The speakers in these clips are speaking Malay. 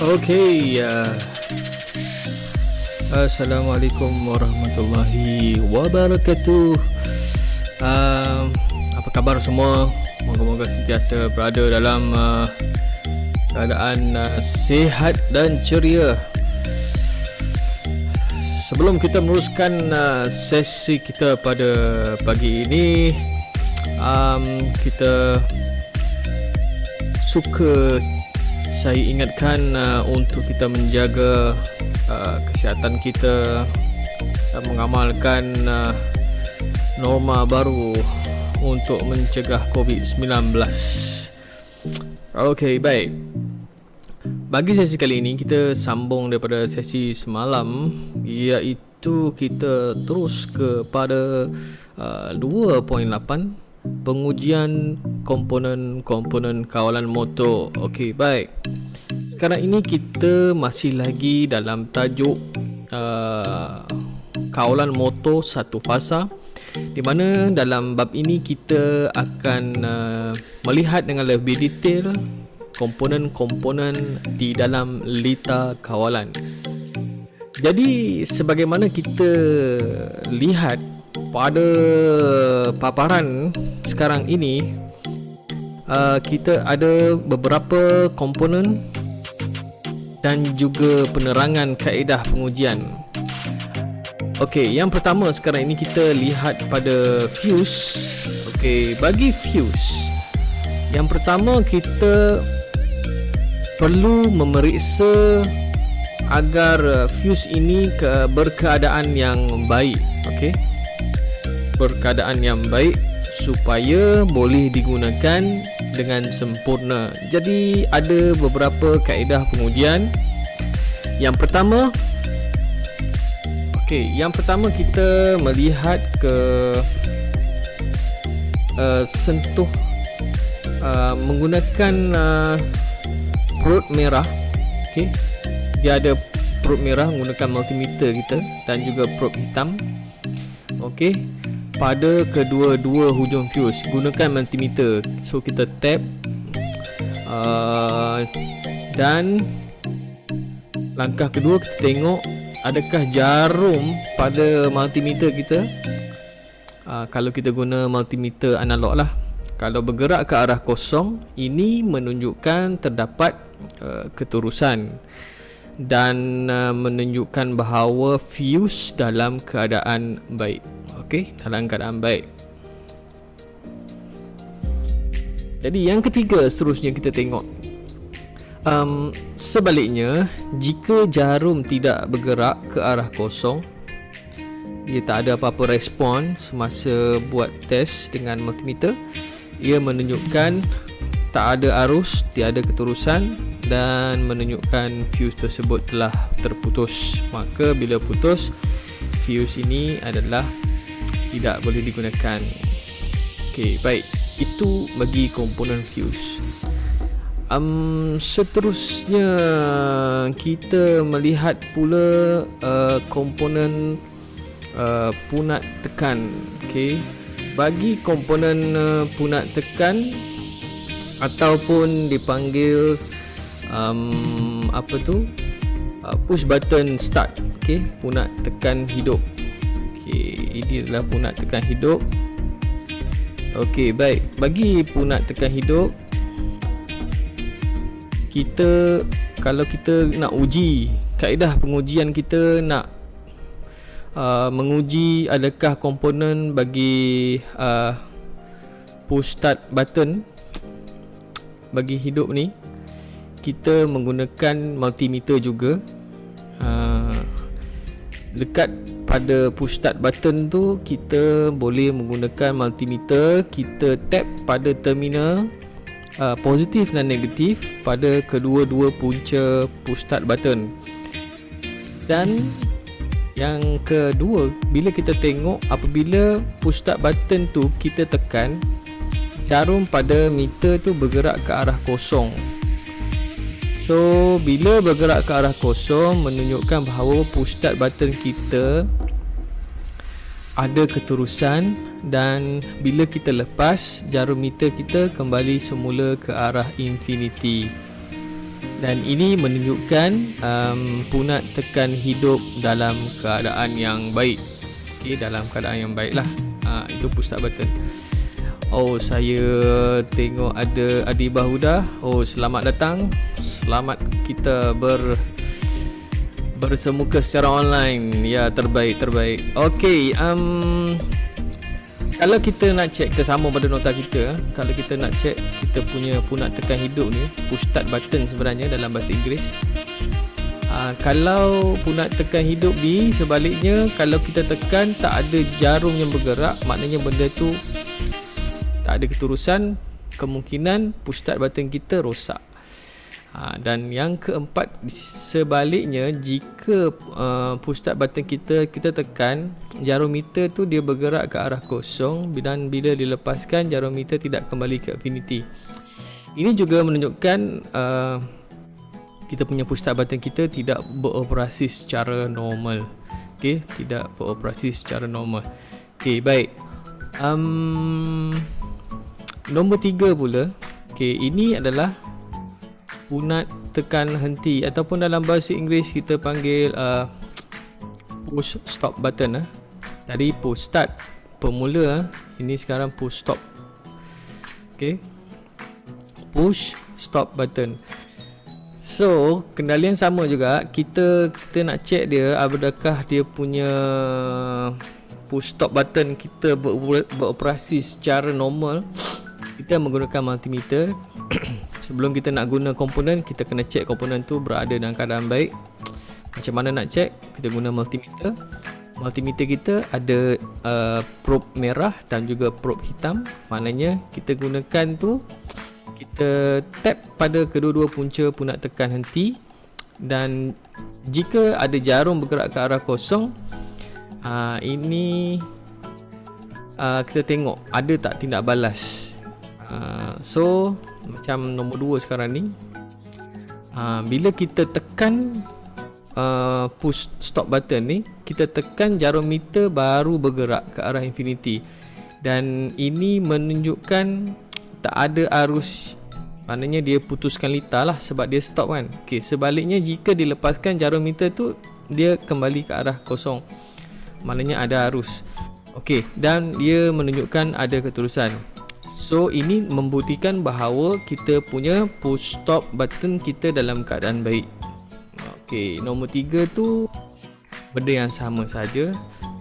Okey, Assalamualaikum warahmatullahi wabarakatuh. Apa khabar semua? Moga-moga sentiasa berada dalam keadaan sihat dan ceria. Sebelum kita meneruskan sesi kita pada pagi ini, kita suka saya ingatkan untuk kita menjaga kesihatan kita dan mengamalkan norma baru untuk mencegah COVID-19. Okey, baik. Bagi sesi kali ini kita sambung daripada sesi semalam, iaitu kita terus kepada 2.8 pengujian komponen-komponen kawalan motor. Okey, baik. Sekarang ini kita masih lagi dalam tajuk kawalan motor satu fasa, di mana dalam bab ini kita akan melihat dengan lebih detail komponen-komponen di dalam lita kawalan. Jadi sebagaimana kita lihat pada paparan sekarang ini, kita ada beberapa komponen dan juga penerangan kaedah pengujian. Okey, yang pertama sekarang ini kita lihat pada fuse. Okey, bagi fuse, yang pertama kita perlu memeriksa agar fuse ini berkeadaan yang baik. Okey, berkeadaan yang baik supaya boleh digunakan dengan sempurna. Jadi ada beberapa kaedah pengujian. Yang pertama, yang pertama kita melihat ke sentuh menggunakan perut merah. Okey, dia ada perut merah menggunakan multimeter kita dan juga perut hitam. Okey, pada kedua-dua hujung fuse gunakan multimeter. So kita tap dan langkah kedua kita tengok adakah jarum pada multimeter kita. Kalau kita guna multimeter analog lah, kalau bergerak ke arah kosong, ini menunjukkan terdapat keterusan dan menunjukkan bahawa fuse dalam keadaan baik. Okey, dalam keadaan baik. Jadi yang ketiga seterusnya kita tengok sebaliknya, jika jarum tidak bergerak ke arah kosong, dia tak ada apa-apa respon semasa buat test dengan multimeter, ia menunjukkan tak ada arus, tiada keterusan dan menunjukkan fuse tersebut telah terputus. Maka bila putus, fuse ini adalah tidak boleh digunakan. Okey, baik. Itu bagi komponen fuse. Seterusnya kita melihat pula komponen punat tekan. Okey, bagi komponen punat tekan ataupun dipanggil push button start. Okey, punat tekan hidup. Okey, ini adalah punat tekan hidup. Okey, baik. Bagi punat tekan hidup, kalau kita nak uji, kaedah pengujian kita nak menguji adakah komponen bagi push start button bagi hidup ni, kita menggunakan multimeter juga. Dekat pada push start button tu, kita boleh menggunakan multimeter. Kita tap pada terminal positif dan negatif pada kedua-dua punca push start button. Dan yang kedua, bila kita tengok apabila push start button tu kita tekan, jarum pada meter tu bergerak ke arah kosong. So bila bergerak ke arah kosong, menunjukkan bahawa push start button kita ada keterusan, dan bila kita lepas, jarum meter kita kembali semula ke arah infinity. Dan ini menunjukkan punat tekan hidup dalam keadaan yang baik. Okay, dalam keadaan yang baik lah. Itu push start button. Oh, saya tengok ada Adibah Huda. Oh, selamat datang. Selamat kita bersemuka secara online. Ya, terbaik. Okey, kalau kita nak check, kita sama pada nota kita. Kalau kita nak check kita punya punat tekan hidup ni, push start button sebenarnya dalam bahasa Inggeris. Kalau punat tekan hidup ni sebaliknya, kalau kita tekan tak ada jarum yang bergerak, maknanya benda tu tak ada keterusan, kemungkinan push start button kita rosak. Dan yang keempat, sebaliknya, jika push start button kita tekan, jarum meter tu dia bergerak ke arah kosong, dan bila dilepaskan jarum meter tidak kembali ke infinity. Ini juga menunjukkan kita punya push start button kita tidak beroperasi secara normal. Okey, tidak beroperasi secara normal. Okey, baik. Nombor 3 pula. Okey, ini adalah punat tekan henti, ataupun dalam bahasa Inggeris kita panggil push stop button. Tadi push start pemula, ini sekarang push stop. Okay, push stop button. So kendalian sama juga, kita nak check dia adakah dia punya push stop button kita beroperasi secara normal. Kita menggunakan multimeter. Sebelum kita nak guna komponen, kita kena check komponen tu berada dalam keadaan baik. Macam mana nak check? Kita guna multimeter. Multimeter kita ada probe merah dan juga probe hitam. Maknanya kita gunakan tu, kita tap pada kedua-dua punca punat tekan henti, dan jika ada jarum bergerak ke arah kosong, ini kita tengok ada tak tindak balas. So macam nombor 2 sekarang ni, bila kita tekan push stop button ni, kita tekan jarum meter baru bergerak ke arah infinity, dan ini menunjukkan tak ada arus, maknanya dia putuskan litar lah sebab dia stop kan. Okay, sebaliknya jika dilepaskan jarum meter tu, dia kembali ke arah kosong, maknanya ada arus. Okay, dan dia menunjukkan ada keterusan. So ini membuktikan bahawa kita punya push stop button kita dalam keadaan baik. Okey, nombor 3 tu benda yang sama saja,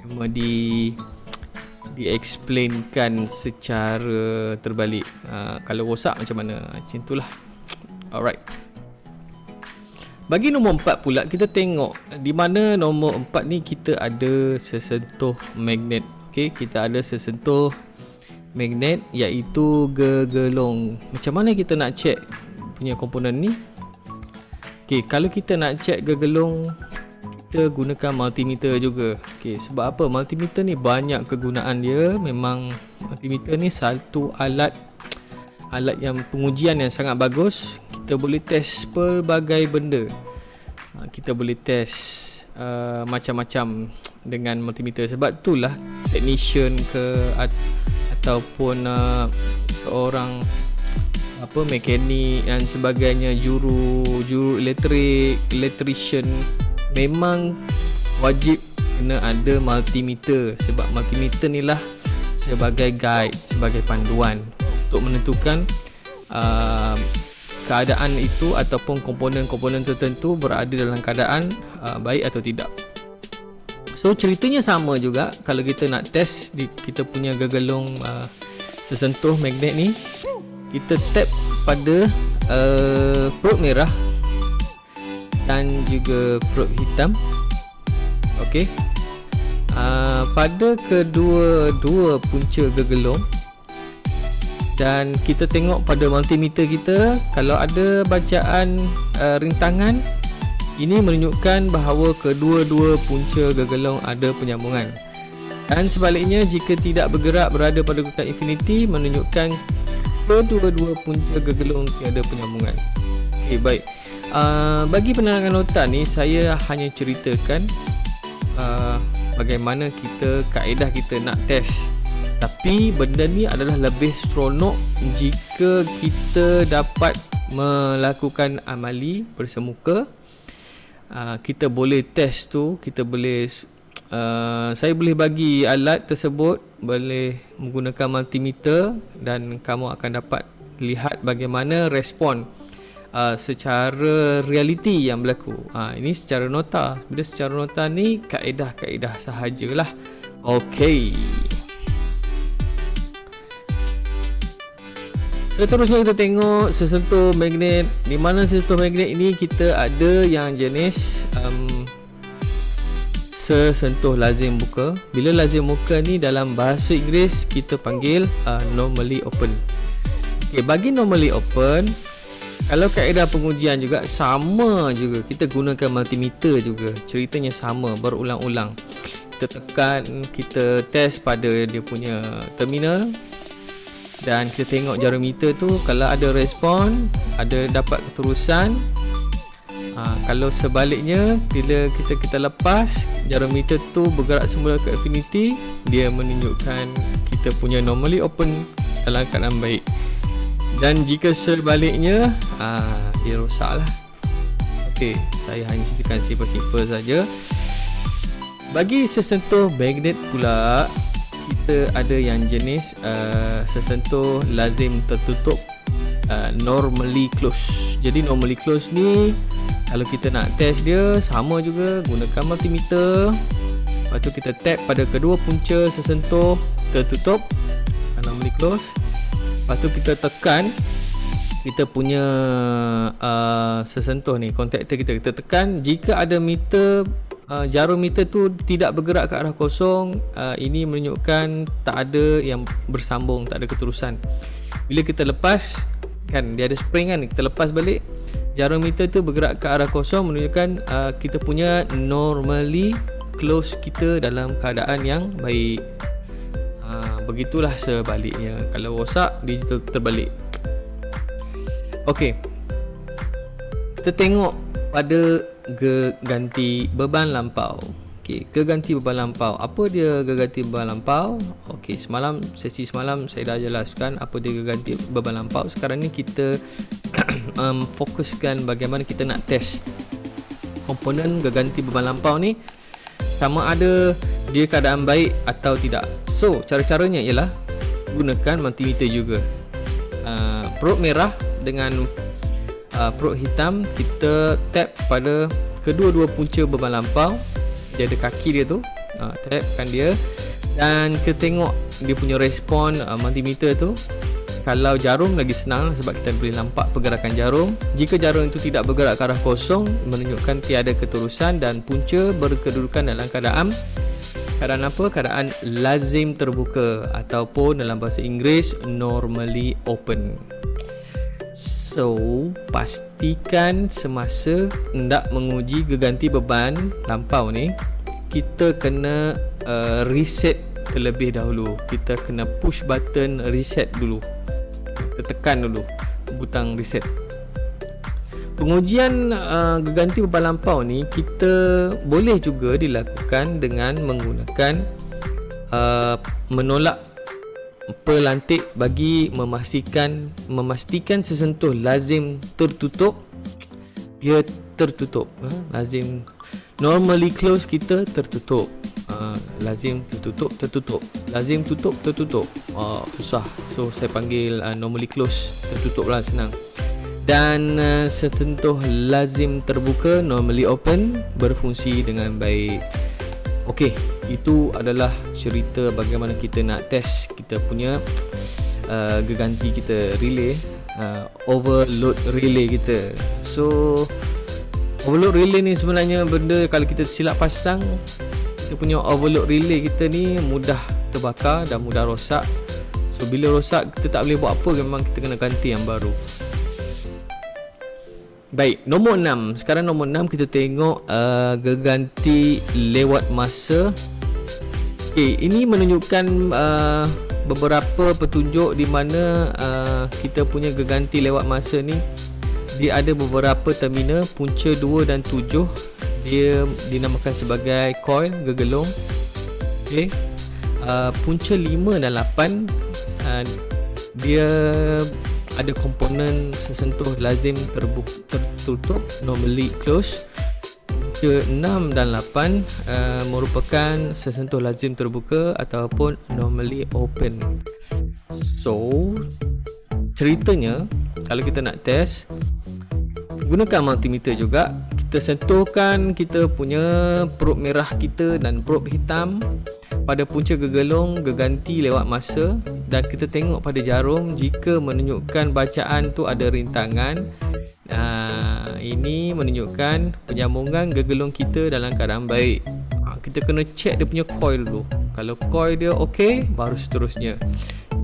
cuma di-explainkan secara terbalik. Kalau rosak macam mana, macam itulah. Alright. Bagi nombor 4 pula, kita tengok di mana nombor 4 ni kita ada sesentuh magnet. Okey, kita ada sesentuh magnet iaitu gegelong. Macam mana kita nak check punya komponen ni? Okey, kalau kita nak check gegelong, kita gunakan multimeter juga. Okey, sebab apa? Multimeter ni banyak kegunaan dia. Memang multimeter ni satu alat yang pengujian yang sangat bagus. Kita boleh test pelbagai benda. Kita boleh test macam-macam dengan multimeter. Sebab itulah technician ataupun seorang mekanik dan sebagainya, juru electrician, memang wajib kena ada multimeter, sebab multimeter ni lah sebagai guide, sebagai panduan untuk menentukan keadaan itu ataupun komponen-komponen tertentu berada dalam keadaan baik atau tidak. So ceritanya sama juga kalau kita nak test kita punya gegelong sesentuh magnet ni, kita tap pada probe merah dan juga probe hitam. Okey, pada kedua-dua punca gegelong, dan kita tengok pada multimeter kita, kalau ada bacaan rintangan, ini menunjukkan bahawa kedua-dua punca gegelong ada penyambungan. Dan sebaliknya, jika tidak bergerak berada pada kedudukan infinity, menunjukkan kedua-dua punca gegelong tiada penyambungan. Okey, baik. Bagi penerangan nota ni, saya hanya ceritakan bagaimana kaedah kita nak test. Tapi benda ni adalah lebih seronok jika kita dapat melakukan amali bersemuka, kita boleh test tu, kita boleh saya boleh bagi alat tersebut, boleh menggunakan multimeter, dan kamu akan dapat lihat bagaimana respon secara realiti yang berlaku. Ini secara nota. Bila secara nota ni kaedah-kaedah sahajalah. Okey. Seterusnya kita tengok sesentuh magnet. Di mana sesentuh magnet ini kita ada yang jenis sesentuh lazim buka. Bila lazim buka ni dalam bahasa Inggeris kita panggil normally open. Okay, bagi normally open, kalau kaedah pengujian juga sama juga, kita gunakan multimeter juga. Ceritanya sama, berulang-ulang. Kita tekan, kita test pada dia punya terminal, dan kita tengok jarum meter tu kalau ada respon, ada dapat keterusan. Kalau sebaliknya, bila kita lepas, jarum meter tu bergerak semula ke infinity, dia menunjukkan kita punya normally open dalam keadaan baik. Dan jika sebaliknya, dia rosak lah. Okey, saya hanya ceritakan simple-simple saja. Bagi sesentuh magnet pula, kita ada yang jenis sesentuh lazim tertutup, normally close. Jadi normally close ni, kalau kita nak test dia, sama juga, gunakan multimeter. Lepas tu kita tap pada kedua punca sesentuh tertutup, normally close. Lepas tu kita tekan kita punya sesentuh ni, kontaktor kita tekan. Jika ada meter, jarum meter tu tidak bergerak ke arah kosong, ini menunjukkan tak ada yang bersambung, tak ada keterusan. Bila kita lepas, kan dia ada spring kan, kita lepas balik, jarum meter tu bergerak ke arah kosong, menunjukkan kita punya normally close kita dalam keadaan yang baik. Begitulah sebaliknya. Kalau rosak, digital terbalik. Okey, kita tengok pada geganti beban lampau. Okey, geganti beban lampau. Apa dia geganti beban lampau? Okey, sesi semalam saya dah jelaskan apa dia geganti beban lampau. Sekarang ni kita fokuskan bagaimana kita nak test komponen geganti beban lampau ni, sama ada dia keadaan baik atau tidak. So, cara-caranya ialah gunakan multimeter juga. Probe merah dengan probe hitam, kita tap pada kedua-dua punca beban lampau. Dia ada kaki dia tu, tapkan dia, dan kita tengok dia punya respon multimeter tu. Kalau jarum lagi senang sebab kita boleh nampak pergerakan jarum. Jika jarum itu tidak bergerak ke arah kosong, menunjukkan tiada keterusan dan punca berkedudukan dalam keadaan apa? Keadaan lazim terbuka, ataupun dalam bahasa Inggeris normally open. So, pastikan semasa hendak menguji geganti beban lampau ni, kita kena reset terlebih dahulu. Kita kena push button reset dulu. Kita tekan dulu butang reset. Pengujian geganti beban lampau ni kita boleh juga dilakukan dengan menggunakan menolak pelantik bagi memastikan sesentuh lazim tertutup. Dia tertutup, lazim normally close kita tertutup, lazim tertutup, lazim tertutup. Susah. So saya panggil normally close, tertutup lah, senang. Dan sesentuh lazim terbuka, normally open, berfungsi dengan baik. Okey, itu adalah cerita bagaimana kita nak test kita punya geganti kita, relay, overload relay kita. So overload relay ni sebenarnya benda kalau kita silap pasang, kita punya overload relay kita ni mudah terbakar dan mudah rosak. So bila rosak, kita tak boleh buat apa, memang kita kena ganti yang baru. Baik, nombor 6. Sekarang nombor 6 kita tengok geganti lewat masa. Okay, ini menunjukkan beberapa petunjuk di mana kita punya geganti lewat masa ni, dia ada beberapa terminal, punca 2 dan 7. Dia dinamakan sebagai coil, gegelung. Okay. Punca 5 dan 8, dia ada komponen sesentuh lazim tertutup, normally close. Punca 6 dan 8 merupakan sesentuh lazim terbuka ataupun normally open. So ceritanya kalau kita nak test, gunakan multimeter juga. Kita sentuhkan kita punya probe merah kita dan probe hitam pada punca gegelung geganti lewat masa, dan kita tengok pada jarum jika menunjukkan bacaan tu ada rintangan. Ini menunjukkan penyambungan gegelung kita dalam keadaan baik. Kita kena check dia punya coil dulu. Kalau coil dia okey, baru seterusnya.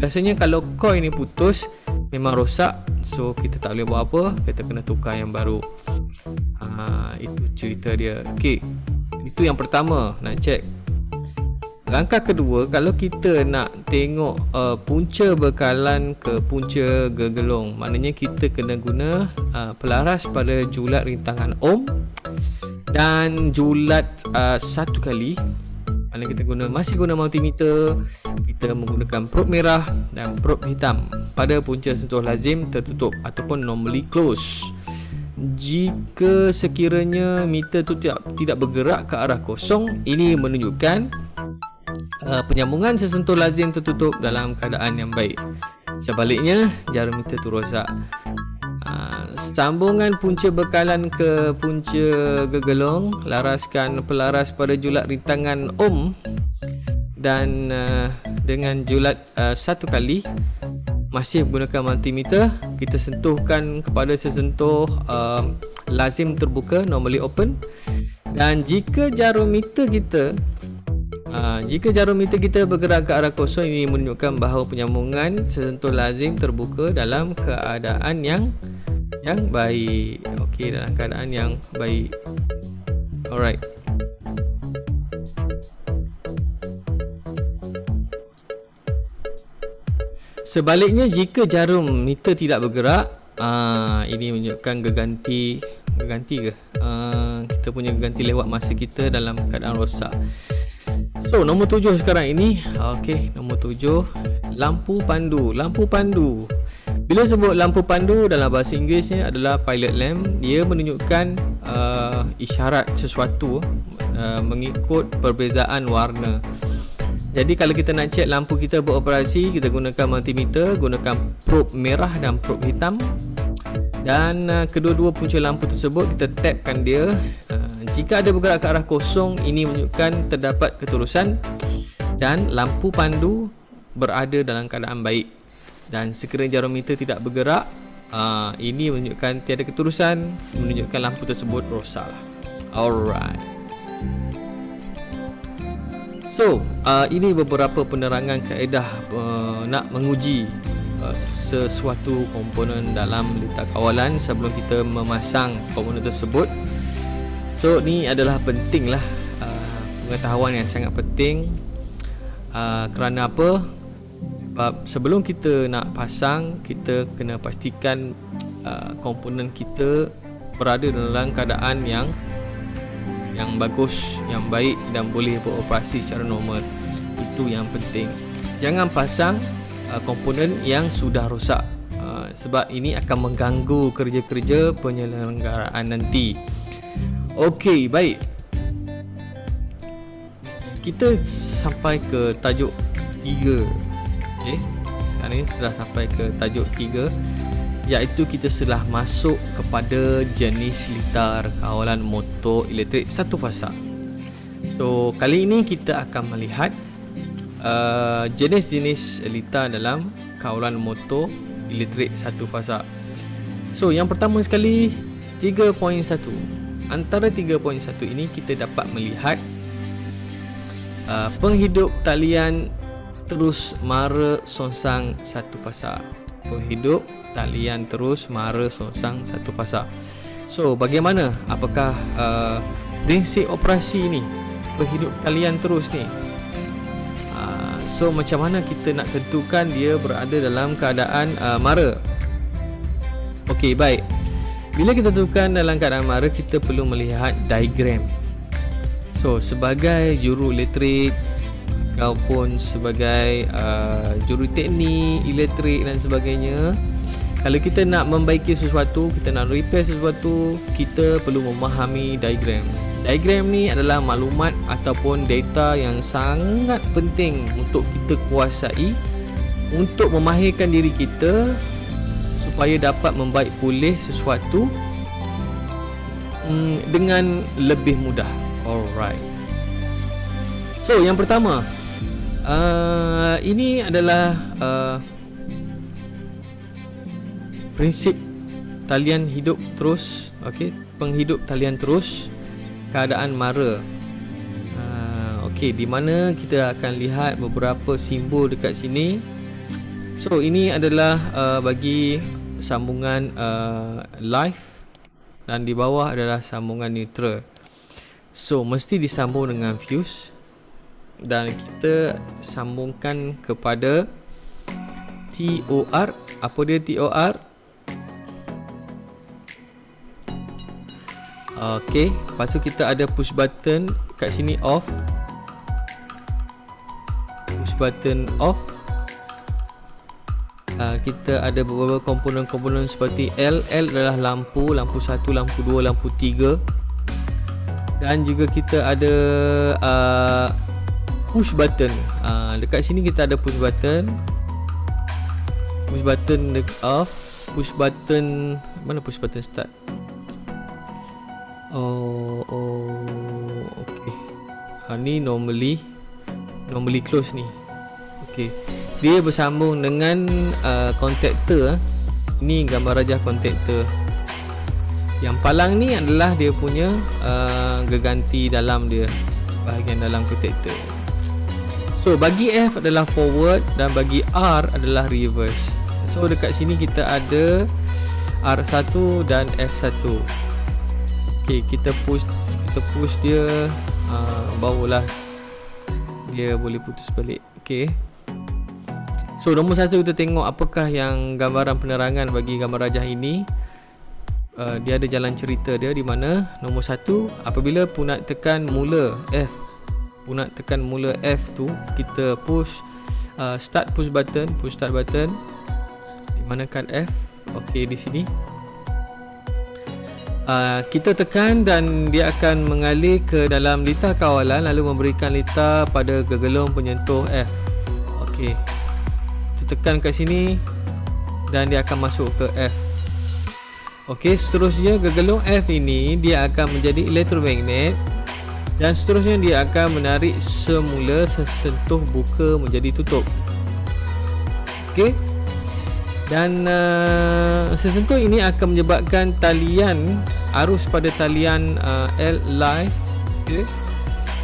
Biasanya kalau coil ni putus, memang rosak, so kita tak boleh buat apa, kita kena tukar yang baru. Itu cerita dia. Okey, itu yang pertama, nak check. Langkah kedua, kalau kita nak tengok punca bekalan ke punca gegelung, maknanya kita kena guna pelaras pada julat rintangan ohm dan julat satu kali. Mana kita masih guna multimeter, kita menggunakan probe merah dan probe hitam pada punca sentuh lazim tertutup ataupun normally close. Jika sekiranya meter tu tidak bergerak ke arah kosong, ini menunjukkan penyambungan sesentuh lazim tertutup dalam keadaan yang baik. Sebaliknya, jarum meter tu rosak. Sambungan punca bekalan ke punca gegelung, laraskan pelaras pada julat rintangan ohm dan dengan julat satu kali. Masih menggunakan multimeter, kita sentuhkan kepada sesentuh lazim terbuka, normally open. Dan jika jarum meter kita bergerak ke arah kosong, ini menunjukkan bahawa penyambungan sesentuh lazim terbuka dalam keadaan yang baik. Okey, dalam keadaan yang baik. Alright. Sebaliknya, jika jarum meter tidak bergerak, ini menunjukkan geganti ke? Kita punya geganti lewat masa kita dalam keadaan rosak. So, nombor 7 sekarang ini. Okey, nombor 7, lampu pandu. Lampu pandu. Bila sebut lampu pandu dalam bahasa Inggerisnya adalah pilot lamp. Dia menunjukkan isyarat sesuatu mengikut perbezaan warna. Jadi kalau kita nak cek lampu kita beroperasi, kita gunakan multimeter, gunakan probe merah dan probe hitam. Dan kedua-dua punca lampu tersebut kita tapkan dia. Jika ada bergerak ke arah kosong, ini menunjukkan terdapat keterusan dan lampu pandu berada dalam keadaan baik. Dan sekiranya jarum meter tidak bergerak, ini menunjukkan tiada keterusan, menunjukkan lampu tersebut rosak. Alright. So, ini beberapa penerangan kaedah nak menguji sesuatu komponen dalam letak kawalan sebelum kita memasang komponen tersebut. So, ni adalah penting lah, pengetahuan yang sangat penting. Kerana apa? Sebelum kita nak pasang, kita kena pastikan komponen kita berada dalam keadaan yang bagus, yang baik dan boleh beroperasi secara normal. Itu yang penting. Jangan pasang komponen yang sudah rosak, sebab ini akan mengganggu kerja-kerja penyelenggaraan nanti. Okey, baik. Kita sampai ke tajuk 3. Okey, sekarang ni sudah sampai ke tajuk 3, iaitu kita sudah masuk kepada jenis litar kawalan motor elektrik satu fasa. So, kali ini kita akan melihat jenis-jenis litar dalam kawalan motor elektrik satu fasa. So, yang pertama sekali 3.1. Antara 3.1 ini kita dapat melihat penghidup talian terus mara songsang satu fasa. Penghidup talian terus mara songsang satu fasa. So, bagaimana? Apakah prinsip operasi ni? Penghidup talian terus ni. So, macam mana kita nak tentukan dia berada dalam keadaan mara? Okey, baik. Bila kita tentukan dalam keadaan mara, kita perlu melihat diagram. So, sebagai juru elektrik ataupun sebagai juru teknik elektrik dan sebagainya, Kalau kita nak membaiki sesuatu, kita nak repair sesuatu, kita perlu memahami diagram. Diagram ni adalah maklumat ataupun data yang sangat penting untuk kita kuasai untuk memahirkan diri kita supaya dapat membaik pulih sesuatu dengan lebih mudah. Alright. So yang pertama, ini adalah prinsip talian hidup terus. Okey, penghidup talian terus keadaan mara. Okey, di mana kita akan lihat beberapa simbol dekat sini. So ini adalah bagi sambungan live dan di bawah adalah sambungan neutral. So mesti disambung dengan fuse dan kita sambungkan kepada TOR. Apa dia TOR? Okey, lepas tu kita ada push button kat sini off. Push button off. Kita ada beberapa komponen-komponen seperti L. L adalah lampu 1, lampu 2, lampu 3. Dan juga kita ada push button. Dekat sini kita ada push button. Push button off. Push button, mana push button start? Okay. Ni normally close ni. Okay, dia bersambung dengan contactor. Ni gambar rajah contactor. Yang palang ni adalah dia punya geganti dalam dia, bahagian dalam contactor. So bagi F adalah forward dan bagi R adalah reverse. So dekat sini kita ada R1 dan F1. Okay, kita push dia, barulah dia boleh putus balik. Okay. So nombor 1 kita tengok apakah yang gambaran penerangan bagi gambar rajah ini. Dia ada jalan cerita dia di mana nombor 1, apabila punat tekan mula F, punat tekan mula F tu, kita push start push start button. Di mana kan F? Okey, di sini. Kita tekan dan dia akan mengalir ke dalam litar kawalan lalu memberikan litar pada gegelung penyentuh F. Okey. Kita tekan kat sini dan dia akan masuk ke F. Okey, seterusnya gegelung F ini dia akan menjadi elektromagnet dan seterusnya dia akan menarik semula sesentuh buka menjadi tutup. Okey. Dan sesentuh ini akan menyebabkan talian arus pada talian L live, okay,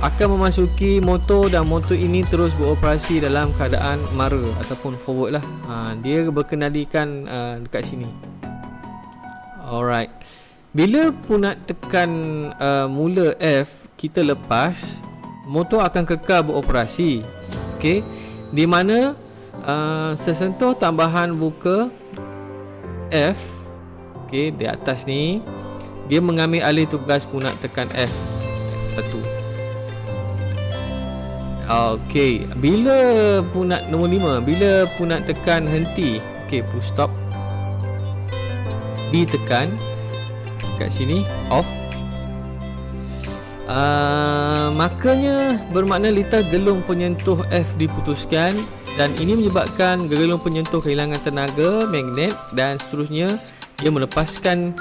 akan memasuki motor dan motor ini terus beroperasi dalam keadaan mara ataupun forward lah. Dia berkendalikan dekat sini. Alright. Bila punat tekan mula F, kita lepas, motor akan kekal beroperasi. Okey. Di mana sesentuh tambahan buka F, okey, di atas ni dia mengambil alih tugas punat tekan F1. Okey, bila punat nombor 5, bila punat tekan henti, okey, push stop, ditekan kat sini off, makanya bermakna litar gelung penyentuh F diputuskan dan ini menyebabkan gegelung penyentuh kehilangan tenaga magnet dan seterusnya dia melepaskan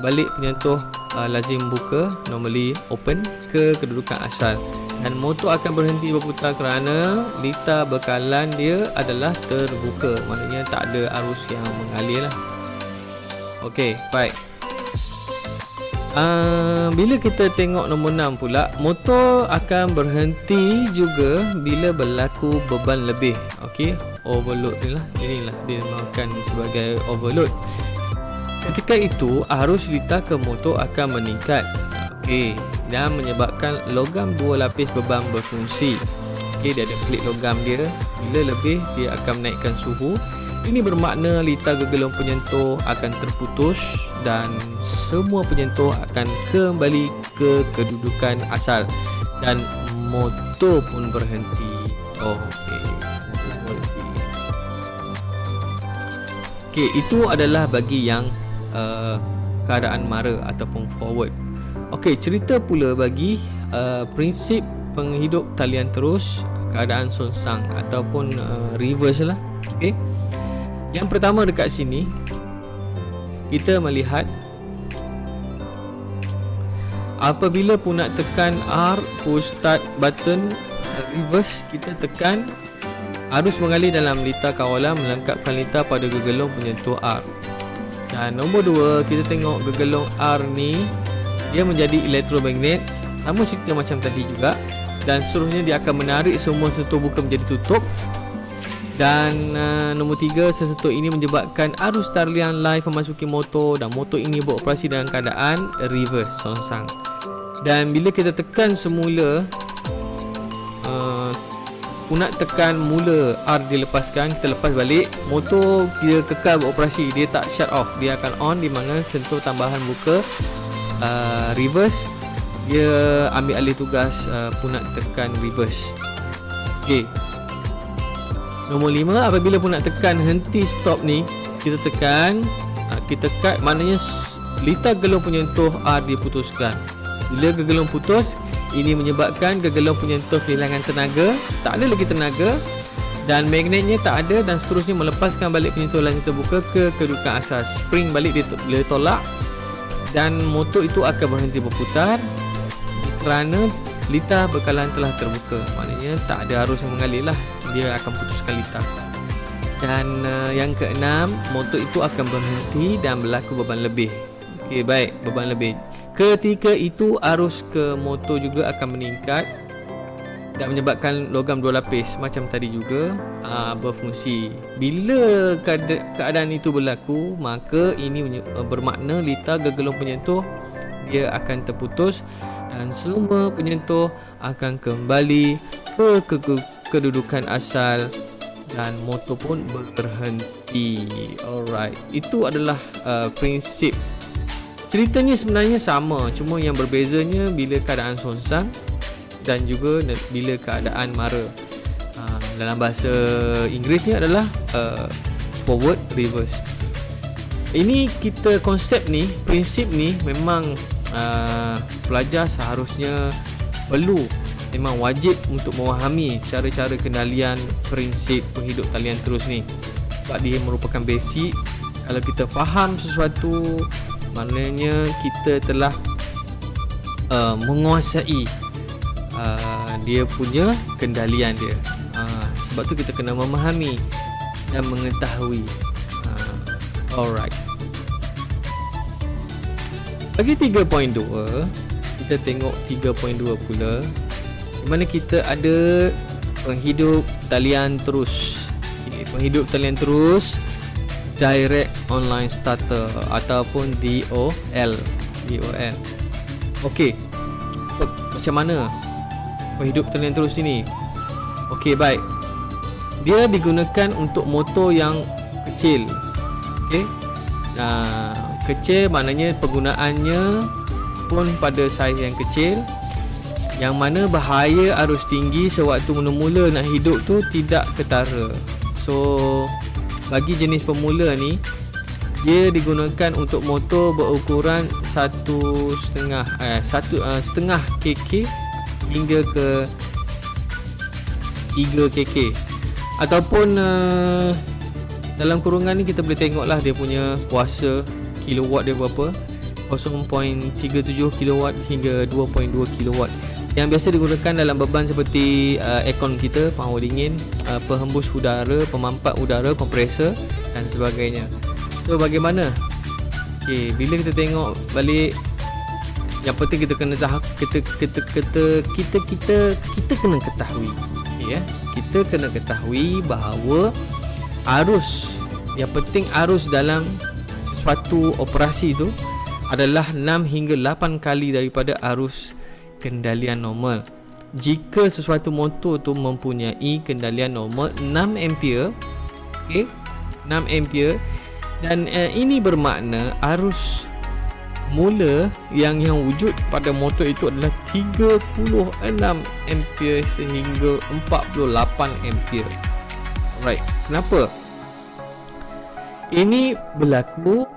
balik penyentuh lazim buka, normally open, ke kedudukan asal dan motor akan berhenti berputar kerana litar bekalan dia adalah terbuka, maknanya tak ada arus yang mengalir lah. Okey, baik. Bila kita tengok nombor 6 pula, motor akan berhenti juga bila berlaku beban lebih. Okey, overload ni lah. Inilah dinamakan sebagai overload. Ketika itu arus litar ke motor akan meningkat. Okey, dan menyebabkan logam dua lapis beban berfungsi. Okey, dia ada pelik logam dia. Bila lebih, dia akan menaikkan suhu. Ini bermakna litar gegelung penyentuh akan terputus dan semua penyentuh akan kembali ke kedudukan asal dan motor pun berhenti. Okey. Okey, itu adalah bagi yang keadaan mara ataupun forward. Okey, cerita pula bagi prinsip penghidup talian terus keadaan songsang ataupun reverse lah. Okey. Yang pertama dekat sini kita melihat apabila pun nak tekan R, push start button reverse, kita tekan arus mengalir dalam litar kawalan melengkapkan litar pada gegelung penyentuh R. Dan nombor 2, kita tengok gegelung R ni dia menjadi elektromagnet, sama cerita macam tadi juga, dan seterusnya dia akan menarik semua sentuh buka menjadi tutup. Dan nombor 3, sentuh ini menyebabkan arus talian live memasuki motor dan motor ini beroperasi dalam keadaan reverse songsang. Dan bila kita tekan semula nak tekan mula R dilepaskan, kita lepas balik, motor dia kekal beroperasi, dia tak shut off, dia akan on, di mana sentuh tambahan buka reverse dia ambil alih tugas nak tekan reverse. Okey. Nombor 5, apabila pun nak tekan henti stop ni, kita tekan, kita cut, maknanya litar gegelung penyentuh R diputuskan. Bila gegelung putus, ini menyebabkan gegelung penyentuh kehilangan tenaga, tak ada lagi tenaga, dan magnetnya tak ada, dan seterusnya melepaskan balik penyentuh lancar terbuka ke kedudukan asal. Spring balik dia tolak, dan motor itu akan berhenti berputar kerana litar bekalan telah terbuka. Maknanya tak ada arus yang mengalir lah, dia akan putuskan litar. Dan yang keenam, motor itu akan berhenti dan berlaku beban lebih. Okey, baik, beban lebih. Ketika itu arus ke motor juga akan meningkat dan menyebabkan logam dua lapis macam tadi juga berfungsi. Bila keadaan itu berlaku, maka ini bermakna litar gegelung penyentuh dia akan terputus dan semua penyentuh akan kembali ke kedudukan asal dan motor pun berhenti. Alright, itu adalah prinsip. Ceritanya sebenarnya sama, cuma yang berbezanya bila keadaan songsang dan juga bila keadaan mara. Dalam bahasa Inggerisnya adalah forward, reverse. Ini kita konsep ni, prinsip ni memang pelajar seharusnya perlu, memang wajib untuk memahami cara-cara kendalian prinsip penghidup talian terus ni, sebab dia merupakan basic. Kalau kita faham sesuatu, maknanya kita telah menguasai dia punya kendalian dia. Sebab tu kita kena memahami dan mengetahui. Alright. Bagi 3.2, kita tengok 3.2 pula, di mana kita ada penghidup talian terus. Penghidup talian terus Direct Online Starter ataupun DOL. Okey, macam mana penghidup talian terus ini? Okey, baik. Dia digunakan untuk motor yang kecil. Okey, kecil maknanya penggunaannya pun pada saiz yang kecil, yang mana bahaya arus tinggi sewaktu mula-mula nak hidup tu tidak ketara. So bagi jenis pemula ni, dia digunakan untuk motor berukuran 1.5 kk hingga ke 3 kk, ataupun dalam kurungan ni kita boleh tengoklah dia punya kuasa kilowatt dia berapa, 0.37 kilowatt hingga 2.2 kilowatt, yang biasa digunakan dalam beban seperti aircon kita, penghawa dingin, penghembus udara, pemampat udara, kompresor dan sebagainya. So bagaimana? Okay, bila kita tengok balik, yang penting kita kena kita kena ketahui, okay, ya? Kita kena ketahui bahawa arus, yang penting arus dalam sesuatu operasi itu adalah 6 hingga 8 kali daripada arus kendalian normal. Jika sesuatu motor tu mempunyai kendalian normal 6 ampere, okey, 6 ampere, dan ini bermakna arus mula yang wujud pada motor itu adalah 36 ampere sehingga 48 ampere. Alright, kenapa? Ini berlaku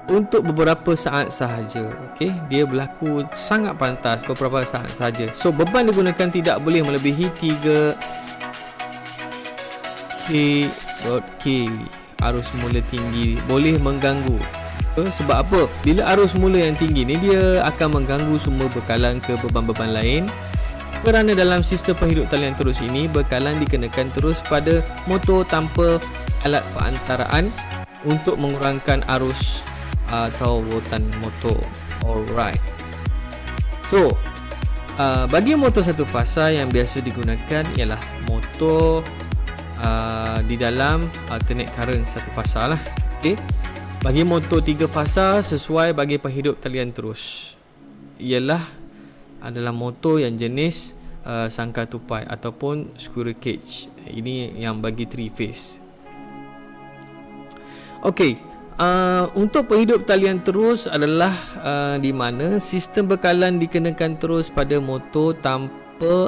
untuk beberapa saat sahaja. Okey, dia berlaku sangat pantas beberapa saat sahaja. So beban digunakan tidak boleh melebihi 3 kV. Arus mula tinggi boleh mengganggu. Sebab apa? Bila arus mula yang tinggi ni, dia akan mengganggu sumber bekalan ke beban-beban lain. Kerana dalam sistem penghidup talian terus ini, bekalan dikenakan terus pada motor tanpa alat perantaraan untuk mengurangkan arus atau voltan motor. Alright. So, bagi motor satu fasa yang biasa digunakan ialah motor di dalam alternate current satu fasa lah. Okay. Bagi motor 3 fasa sesuai bagi penghidup talian terus adalah motor yang jenis sangkar tupai ataupun squirrel cage. Ini yang bagi 3 phase. Okey, untuk penghidup talian terus adalah di mana sistem bekalan dikenakan terus pada motor tanpa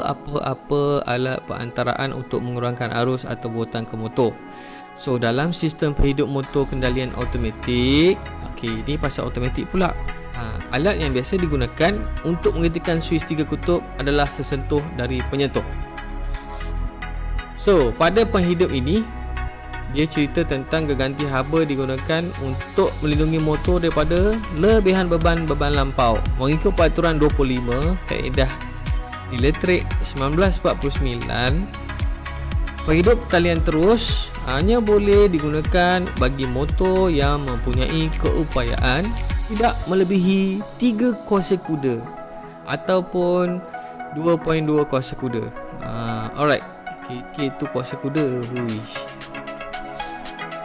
apa-apa alat perantaraan untuk mengurangkan arus atau voltan ke motor. So dalam sistem penghidup motor kendalian automatik, okey, ini pasal automatik pula. Alat yang biasa digunakan untuk mengetikkan switch 3 kutub adalah sesentuh dari penyentuh. So pada penghidup ini, dia cerita tentang geganti haba digunakan untuk melindungi motor daripada lebihan beban lampau. Mengikut peraturan 25 kaedah elektrik 1949, penghidup talian terus hanya boleh digunakan bagi motor yang mempunyai keupayaan tidak melebihi 3 kuasa kuda ataupun 2.2 kuasa kuda. Alright, KK tu kuasa kuda.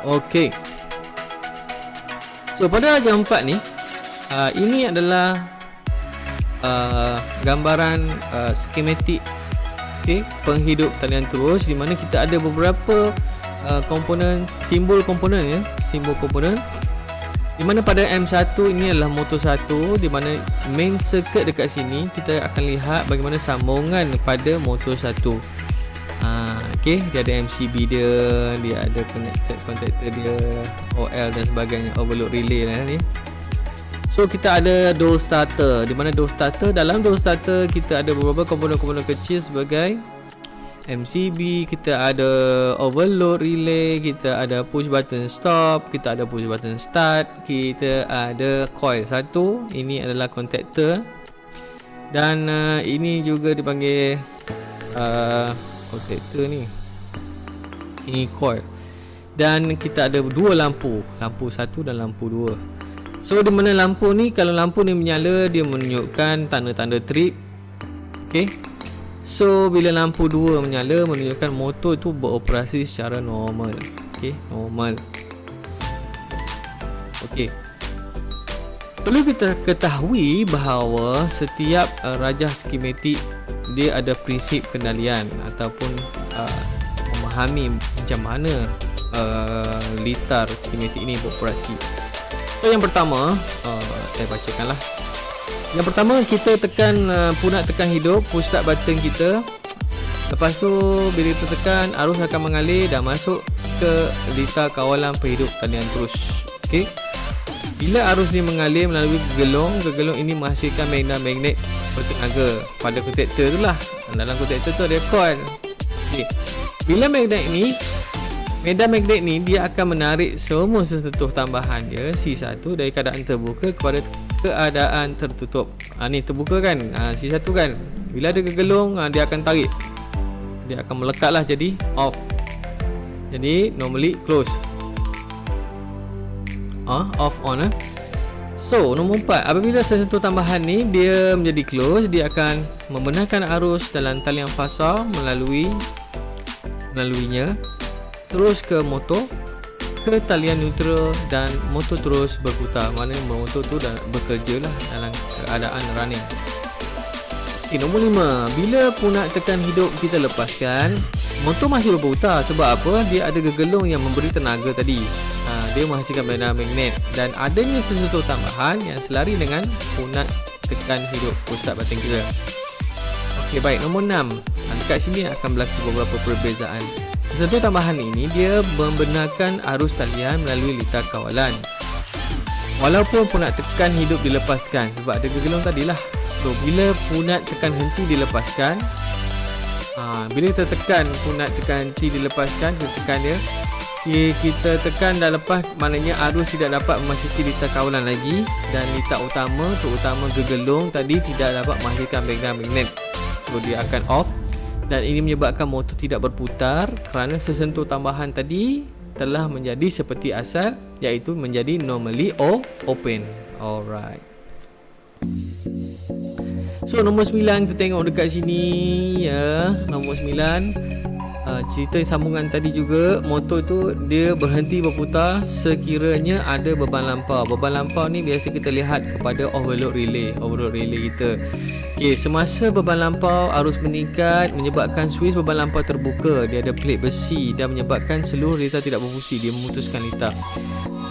Okey. So pada rajah 4 ni, ini adalah gambaran skematik, okey, penghidup talian terus, di mana kita ada beberapa komponen, simbol komponen ya, simbol komponen. Di mana pada M1 ini adalah motor 1, di mana main circuit dekat sini kita akan lihat bagaimana sambungan pada motor 1. Okey, dia ada MCB dia ada contactor dia, OL dan sebagainya, overload relay ni. So kita ada door starter, di mana door starter, dalam door starter kita ada beberapa komponen-komponen kecil sebagai MCB, kita ada overload relay, kita ada push button stop, kita ada push button start, kita ada coil 1, ini adalah contactor, dan ini juga dipanggil contactor ni, ini coil, dan kita ada 2 lampu 1 dan lampu 2. So di mana lampu ni, kalau lampu ni menyala, dia menunjukkan tanda-tanda trip. Okey. So bila lampu 2 menyala, menunjukkan motor itu beroperasi secara normal. Okey, normal. Okey. Perlu kita ketahui bahawa setiap rajah skematik dia ada prinsip kendalian ataupun memahami macam mana litar skematik ini beroperasi. So yang pertama, saya bacakanlah. Yang pertama, kita tekan punat tekan hidup, push start button kita. Lepas tu bila kita tekan, arus akan mengalir dan masuk ke litar kawalan penghidup talian terus. Okey. Bila arus ni mengalir melalui gegelong ini menghasilkan magnet bertenaga pada kontaktor tu lah. Dalam kontaktor tu ada coil. Okey. Bila magnet ni dia akan menarik semua sesentuh tambahan dia C1 dari keadaan terbuka kepada keadaan tertutup. Ni terbuka kan, C1 kan. Bila ada gegelong, dia akan tarik, dia akan melekat lah jadi off. Jadi normally close, off on. So nombor 4, apabila sesentuh tambahan ni dia menjadi close, dia akan membenarkan arus dalam talian fasa melaluinya terus ke motor, ke talian neutral, dan motor terus berputar. Maknanya motor tu dah bekerja lah dalam keadaan running. Nombor 5, bila punat tekan hidup kita lepaskan, motor masih berputar. Sebab apa? Dia ada gegelong yang memberi tenaga tadi. Dia menghasilkan magnet, dan adanya sesuatu tambahan yang selari dengan punat tekan hidup push start button kita. Okey, baik. Nombor 6, dekat sini akan berlaku beberapa perbezaan. Sentuh tambahan ini dia membenarkan arus talian melalui litar kawalan. Walaupun punat tekan hidup dilepaskan sebab ada gegelung tadilah. So bila punat tekan henti dilepaskan, bila kita tekan punat tekan henti dilepaskan, kita tekan dia, kita tekan dah lepas, maknanya arus tidak dapat memasuki litar kawalan lagi dan litar utama, terutama gegelung tadi, tidak dapat menghasilkan background magnet. So dia akan off dan ini menyebabkan motor tidak berputar kerana sesentuh tambahan tadi telah menjadi seperti asal, iaitu menjadi normally open. Alright. So nombor 9 kita tengok dekat sini ya. Nombor 9 cerita sambungan tadi juga, motor tu dia berhenti berputar sekiranya ada beban lampau. Beban lampau ni biasa kita lihat kepada overload relay kita. Okey, semasa beban lampau arus meningkat menyebabkan suis beban lampau terbuka, dia ada plate besi dan menyebabkan seluruh litar tidak berfungsi, dia memutuskan litar.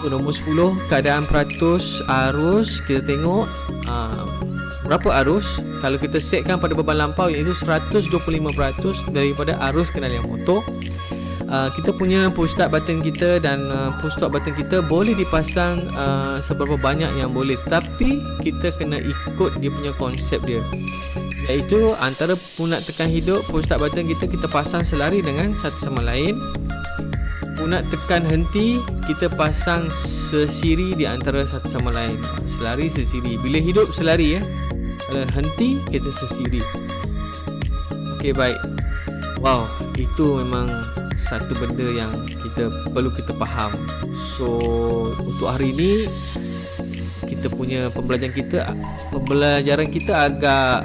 So, nombor 10 keadaan peratus arus, kita tengok berapa arus. Kalau kita setkan pada beban lampau iaitu 125% daripada arus kendalian motor. Kita punya push start button kita dan push stop button kita boleh dipasang seberapa banyak yang boleh, tapi kita kena ikut dia punya konsep dia, iaitu antara punat tekan hidup push start button kita pasang selari dengan satu sama lain. Punat tekan henti kita pasang sesiri di antara satu sama lain, selari sesiri. Bila hidup selari ya, kalau henti kita sesiri. Okey, baik. Wow, itu memang satu benda yang perlu kita faham. So untuk hari ini kita punya pembelajaran kita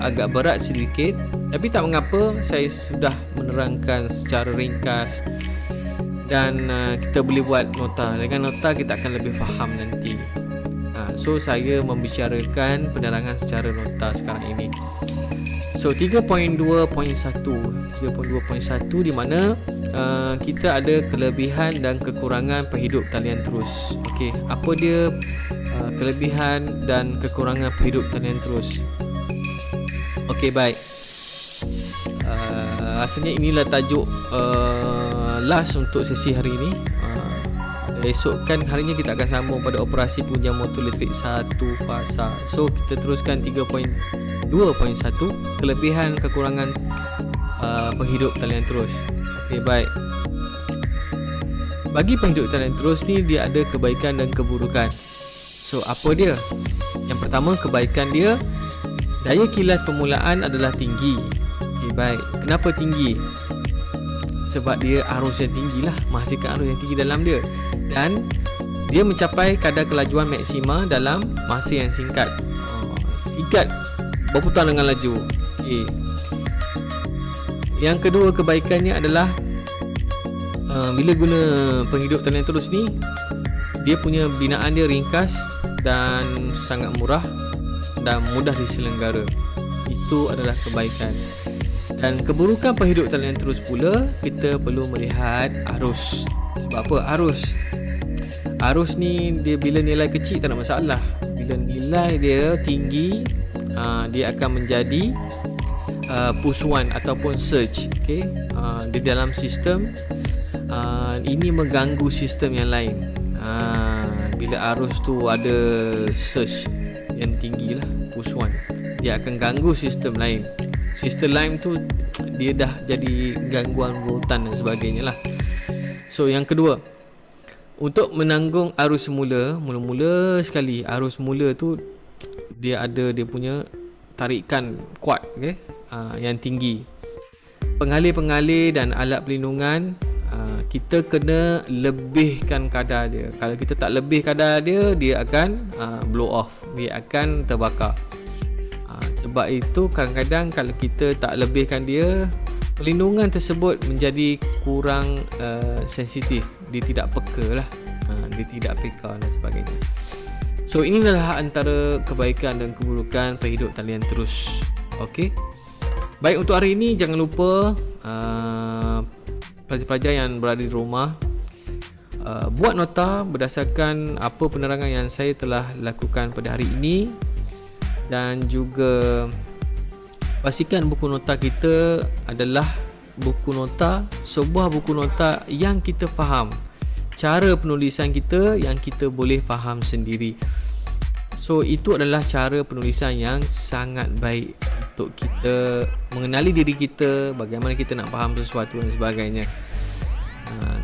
agak berat sedikit, tapi tak mengapa, saya sudah menerangkan secara ringkas dan kita boleh buat nota. Dengan nota kita akan lebih faham nanti. So saya membicarakan penerangan secara nota sekarang ini. So 3.2.1 di mana kita ada kelebihan dan kekurangan penghidup talian terus. Okey, apa dia kelebihan dan kekurangan penghidup talian terus? Okey, baik. Asalnya inilah tajuk last untuk sesi hari ini. Esok kan harinya kita akan sambung pada operasi punjang motor elektrik 1 fasa. So kita teruskan 3.2.1 kelebihan kekurangan penghidup talian terus. Okey, baik. Bagi penghidup talian terus ni dia ada kebaikan dan keburukan. So apa dia? Yang pertama, kebaikan dia, daya kilas permulaan adalah tinggi. Okey, baik. Kenapa tinggi? Sebab dia arus yang tinggi lah, menghasilkan arus yang tinggi dalam dia, dan dia mencapai kadar kelajuan maksima dalam masa yang singkat. Singkat berputar dengan laju. Okay. Yang kedua kebaikannya adalah bila guna penghidup talian terus ni, dia punya binaan dia ringkas dan sangat murah dan mudah diselenggara. Itu adalah kebaikan. Dan keburukan penghidup talian terus pula, kita perlu melihat arus. Sebab apa? Arus ni dia bila nilai kecil tak ada masalah. Bila nilai dia tinggi, dia akan menjadi push one ataupun surge. Okay? Di dalam sistem ini mengganggu sistem yang lain. Bila arus tu ada surge yang tinggi lah, push one, dia akan ganggu sistem lain. Sistem lain tu dia dah jadi gangguan urutan dan sebagainya lah. So yang kedua, untuk menanggung arus semula, mula-mula sekali arus mula tu dia ada dia punya tarikan kuat, okay? Yang tinggi. Pengalih-pengalih dan alat pelindungan, kita kena lebihkan kadar dia. Kalau kita tak lebih kadar dia, dia akan blow off, dia akan terbakar. Sebab itu kadang-kadang kalau kita tak lebihkan dia, pelindungan tersebut menjadi kurang sensitif. Dia tidak peka lah, dia tidak peka dan sebagainya. So inilah antara kebaikan dan keburukan penghidup talian terus. Okey. Baik, untuk hari ini jangan lupa pelajar-pelajar yang berada di rumah, buat nota berdasarkan apa penerangan yang saya telah lakukan pada hari ini, dan juga pastikan buku nota kita adalah buku nota, sebuah buku nota yang kita faham, cara penulisan kita yang kita boleh faham sendiri. So itu adalah cara penulisan yang sangat baik untuk kita mengenali diri kita, bagaimana kita nak faham sesuatu dan sebagainya.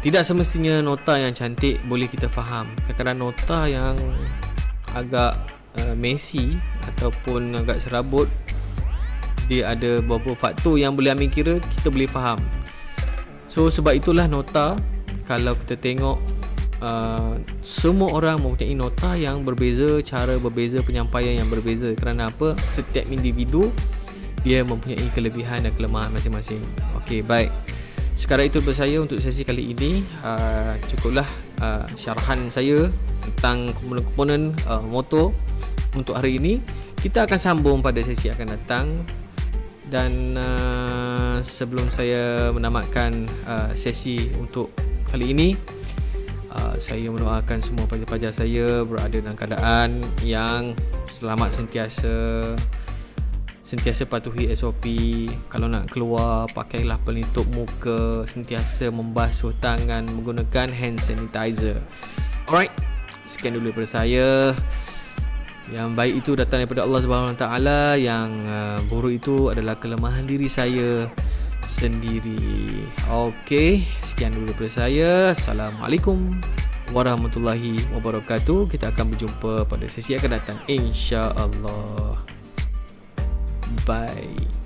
Tidak semestinya nota yang cantik boleh kita faham. Kadang-kadang nota yang agak messy ataupun agak serabut, dia ada beberapa faktor yang boleh ambil kira, kita boleh faham. So sebab itulah nota, kalau kita tengok semua orang mempunyai nota yang berbeza, cara berbeza, penyampaian yang berbeza. Kerana apa? Setiap individu dia mempunyai kelebihan dan kelemahan masing-masing. Okey, baik. Sekarang itu daripada saya untuk sesi kali ini. Cukuplah syarahan saya tentang komponen-komponen motor untuk hari ini. Kita akan sambung pada sesi akan datang. Dan sebelum saya menamatkan sesi untuk kali ini, saya mendoakan semua pelajar-pelajar saya berada dalam keadaan yang selamat, sentiasa patuhi SOP. Kalau nak keluar, pakailah pelitup muka, sentiasa membasuh tangan menggunakan hand sanitizer. Alright, sekian dulu daripada saya. Yang baik itu datang daripada Allah Subhanahu Wa Taala, yang buruk itu adalah kelemahan diri saya sendiri. Okey, sekian dulu daripada saya. Assalamualaikum warahmatullahi wabarakatuh. Kita akan berjumpa pada sesi akan datang, insya-Allah. Bye.